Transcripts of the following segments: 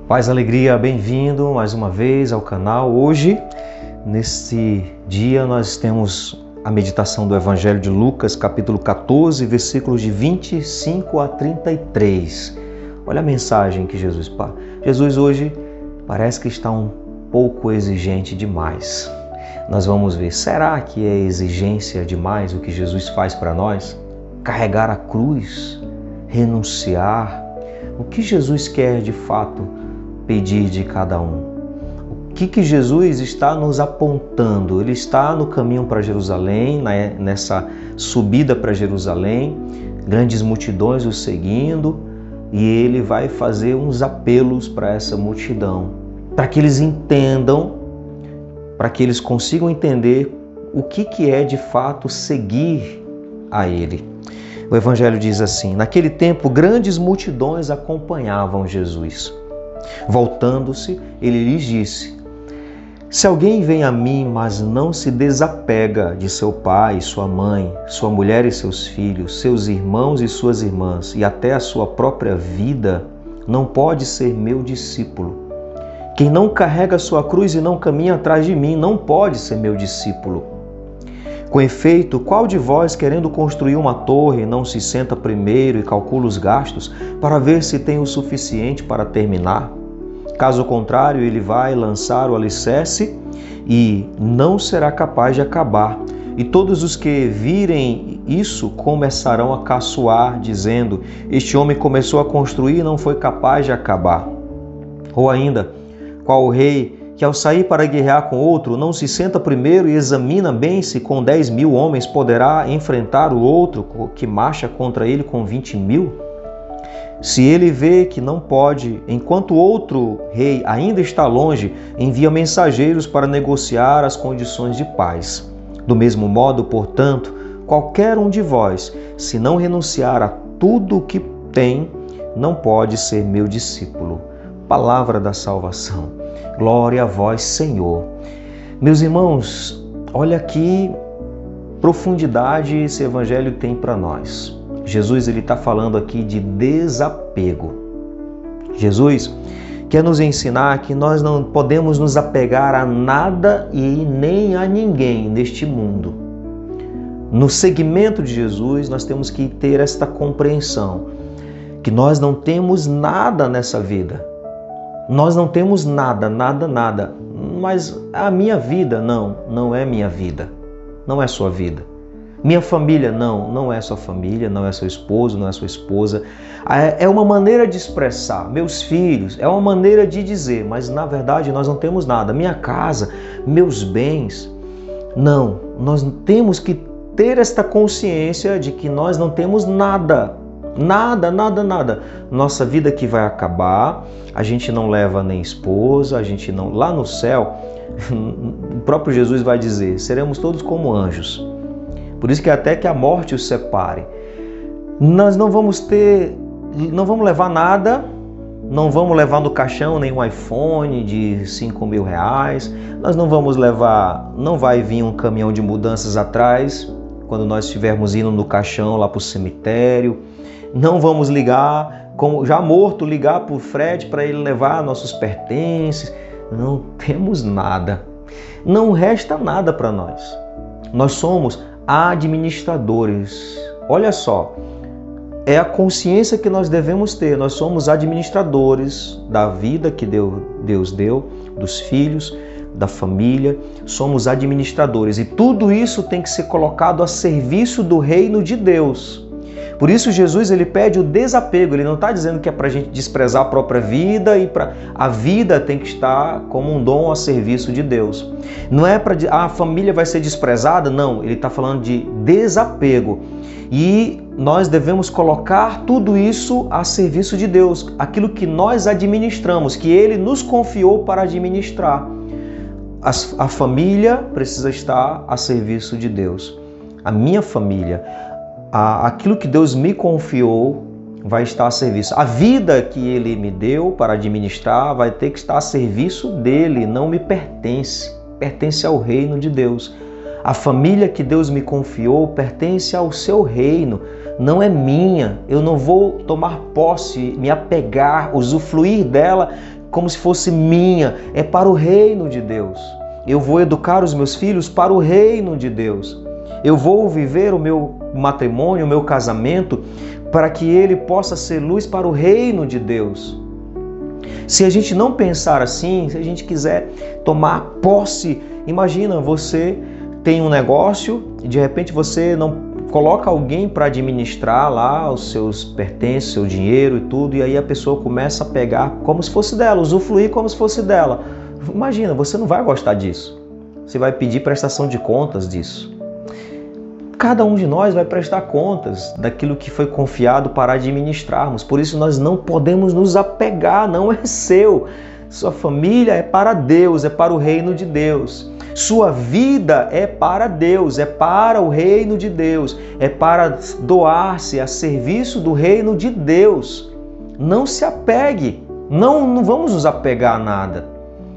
Paz, alegria, bem-vindo mais uma vez ao canal. Hoje, neste dia, nós temos a meditação do Evangelho de Lucas, capítulo 14, versículos de 25 a 33. Olha a mensagem que Jesus hoje parece que está um pouco exigente demais. Nós vamos ver, será que é exigência demais o que Jesus faz para nós? Carregar a cruz, renunciar. O que Jesus quer de fato pedir de cada um? O que Jesus está nos apontando? Ele está no caminho para Jerusalém, nessa subida para Jerusalém, grandes multidões o seguindo, e ele vai fazer uns apelos para essa multidão, para que eles entendam, para que eles consigam entender o que é de fato seguir a ele. O Evangelho diz assim: naquele tempo grandes multidões acompanhavam Jesus. Voltando-se, ele lhes disse: se alguém vem a mim, mas não se desapega de seu pai, sua mãe, sua mulher e seus filhos, seus irmãos e suas irmãs, e até a sua própria vida, não pode ser meu discípulo. Quem não carrega sua cruz e não caminha atrás de mim, não pode ser meu discípulo. Com efeito, qual de vós, querendo construir uma torre, não se senta primeiro e calcula os gastos para ver se tem o suficiente para terminar? Caso contrário, ele vai lançar o alicerce e não será capaz de acabar. E todos os que virem isso começarão a caçoar, dizendo: este homem começou a construir e não foi capaz de acabar. Ou ainda, qual rei que ao sair para guerrear com outro, não se senta primeiro e examina bem se com 10.000 homens poderá enfrentar o outro que marcha contra ele com 20.000? Se ele vê que não pode, enquanto outro rei ainda está longe, envia mensageiros para negociar as condições de paz. Do mesmo modo, portanto, qualquer um de vós, se não renunciar a tudo o que tem, não pode ser meu discípulo. Palavra da salvação. Glória a vós, Senhor. Meus irmãos, olha que profundidade esse Evangelho tem para nós. Jesus está falando aqui de desapego. Jesus quer nos ensinar que nós não podemos nos apegar a nada e nem a ninguém neste mundo. No seguimento de Jesus, nós temos que ter esta compreensão, que nós não temos nada nessa vida. Nós não temos nada. Mas a minha vida, não é minha vida. Não é sua vida. Minha família, não é sua família, não é seu esposo, não é sua esposa. É uma maneira de expressar. Meus filhos, é uma maneira de dizer, mas na verdade nós não temos nada. Minha casa, meus bens, não. Nós temos que ter esta consciência de que nós não temos nada. Nada. Nossa vida que vai acabar, a gente não leva nem esposa, a gente não... Lá no céu, o próprio Jesus vai dizer, seremos todos como anjos. Por isso que até que a morte os separe. Nós não vamos levar nada, não vamos levar no caixão nem um iPhone de 5.000 reais, nós não vamos levar, não vai vir um caminhão de mudanças atrás, quando nós estivermos indo no caixão lá para o cemitério. Não vamos ligar, como já morto, ligar para o Fred para ele levar nossos pertences. Não temos nada. Não resta nada para nós. Nós somos administradores. Olha só, é a consciência que nós devemos ter. Nós somos administradores da vida que Deus deu, dos filhos, da família. Somos administradores. E tudo isso tem que ser colocado a serviço do reino de Deus. Por isso Jesus ele pede o desapego. Ele não está dizendo que é para a gente desprezar a própria vida e a vida tem que estar como um dom a serviço de Deus. Não é para a família vai ser desprezada, não. Ele está falando de desapego. E nós devemos colocar tudo isso a serviço de Deus. Aquilo que nós administramos, que Ele nos confiou para administrar. A família precisa estar a serviço de Deus. A minha família, aquilo que Deus me confiou vai estar a serviço. A vida que Ele me deu para administrar vai ter que estar a serviço dEle, não me pertence. Pertence ao reino de Deus. A família que Deus me confiou pertence ao seu reino. não é minha, eu não vou tomar posse, me apegar, usufruir dela como se fosse minha, é para o reino de Deus. Eu vou educar os meus filhos para o reino de Deus. Eu vou viver o meu matrimônio, o meu casamento, para que ele possa ser luz para o reino de Deus. Se a gente não pensar assim, se a gente quiser tomar posse, imagina, você tem um negócio e de repente você não coloca alguém para administrar lá os seus pertences, seu dinheiro e tudo, e aí a pessoa começa a pegar como se fosse dela, usufruir como se fosse dela. Imagina, você não vai gostar disso. Você vai pedir prestação de contas disso. Cada um de nós vai prestar contas daquilo que foi confiado para administrarmos. Por isso nós não podemos nos apegar, não é seu. Sua família é para Deus, é para o reino de Deus. Sua vida é para Deus, é para o reino de Deus, é para doar-se a serviço do reino de Deus. Não se apegue, não vamos nos apegar a nada.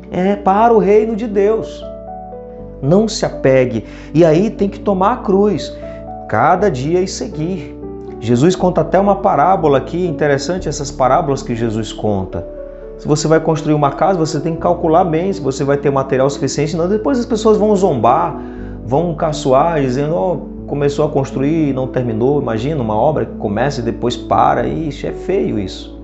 É para o reino de Deus. Não se apegue. E aí tem que tomar a cruz, cada dia e seguir. Jesus conta até uma parábola aqui, interessante essas parábolas que Jesus conta. Se você vai construir uma casa, você tem que calcular bem se você vai ter material suficiente, senão depois as pessoas vão zombar, vão caçoar, dizendo, começou a construir e não terminou. Imagina uma obra que começa e depois para, ixi, é feio isso.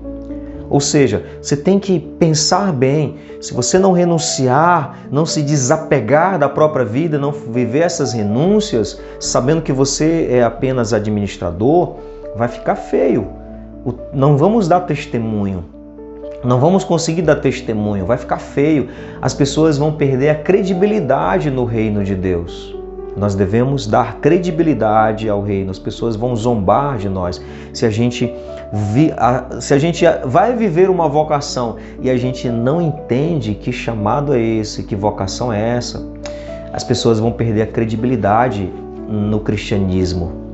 Ou seja, você tem que pensar bem, se você não renunciar, não se desapegar da própria vida, não viver essas renúncias, sabendo que você é apenas administrador, vai ficar feio. Não vamos dar testemunho. Não vamos conseguir dar testemunho, vai ficar feio. As pessoas vão perder a credibilidade no reino de Deus. Nós devemos dar credibilidade ao reino. As pessoas vão zombar de nós. Se a gente vai viver uma vocação e a gente não entende que chamado é esse, que vocação é essa, as pessoas vão perder a credibilidade no cristianismo.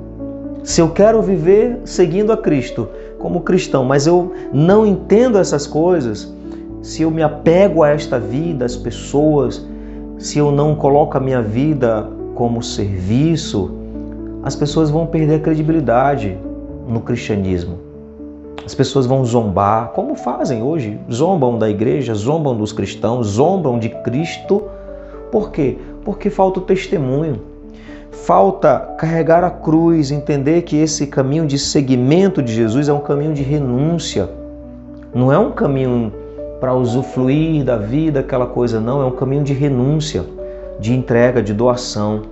Se eu quero viver seguindo a Cristo, como cristão, mas eu não entendo essas coisas, se eu me apego a esta vida, às pessoas, se eu não coloco a minha vida como serviço, as pessoas vão perder a credibilidade no cristianismo. As pessoas vão zombar, como fazem hoje, zombam da igreja, zombam dos cristãos, zombam de Cristo. Por quê? Porque falta o testemunho. Falta carregar a cruz, entender que esse caminho de seguimento de Jesus é um caminho de renúncia. Não é um caminho para usufruir da vida, aquela coisa, não. É um caminho de renúncia, de entrega, de doação.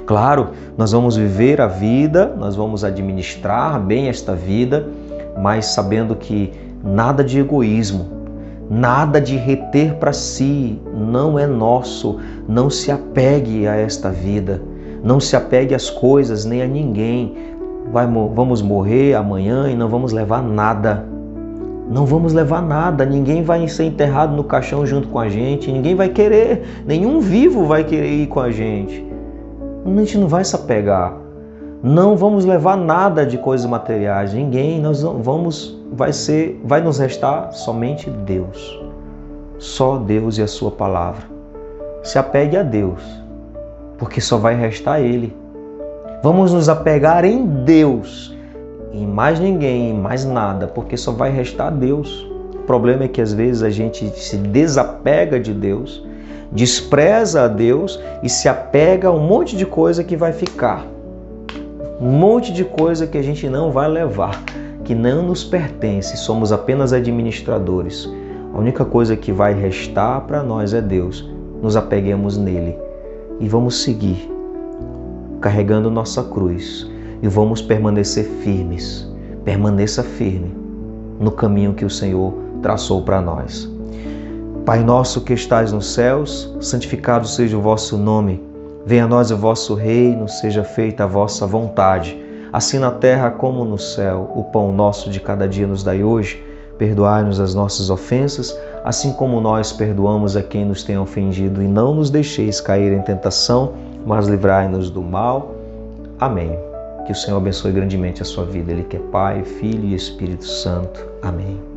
Claro, nós vamos viver a vida, nós vamos administrar bem esta vida, mas sabendo que nada de egoísmo, nada de reter para si, não é nosso. Não se apegue a esta vida. Não se apegue às coisas nem a ninguém. Vamos morrer amanhã e não vamos levar nada. Não vamos levar nada. Ninguém vai ser enterrado no caixão junto com a gente. Ninguém vai querer. Nenhum vivo vai querer ir com a gente. A gente não vai se apegar. Não vamos levar nada de coisas materiais. Ninguém. Vai nos restar somente Deus. Só Deus e a sua palavra. Se apegue a Deus, porque só vai restar Ele. Vamos nos apegar em Deus, em mais ninguém, em mais nada, porque só vai restar Deus. O problema é que às vezes a gente se desapega de Deus, despreza a Deus e se apega a um monte de coisa que vai ficar. Um monte de coisa que a gente não vai levar, que não nos pertence, somos apenas administradores. A única coisa que vai restar para nós é Deus. Nos apeguemos nele e vamos seguir, carregando nossa cruz, e vamos permanecer firmes. Permaneça firme no caminho que o Senhor traçou para nós. Pai nosso que estais nos céus, santificado seja o vosso nome. Venha a nós o vosso reino, seja feita a vossa vontade, assim na terra como no céu. O pão nosso de cada dia nos dai hoje. Perdoai-nos as nossas ofensas, assim como nós perdoamos a quem nos tem ofendido, e não nos deixeis cair em tentação, mas livrai-nos do mal. Amém. Que o Senhor abençoe grandemente a sua vida. Ele que é Pai, Filho e Espírito Santo. Amém.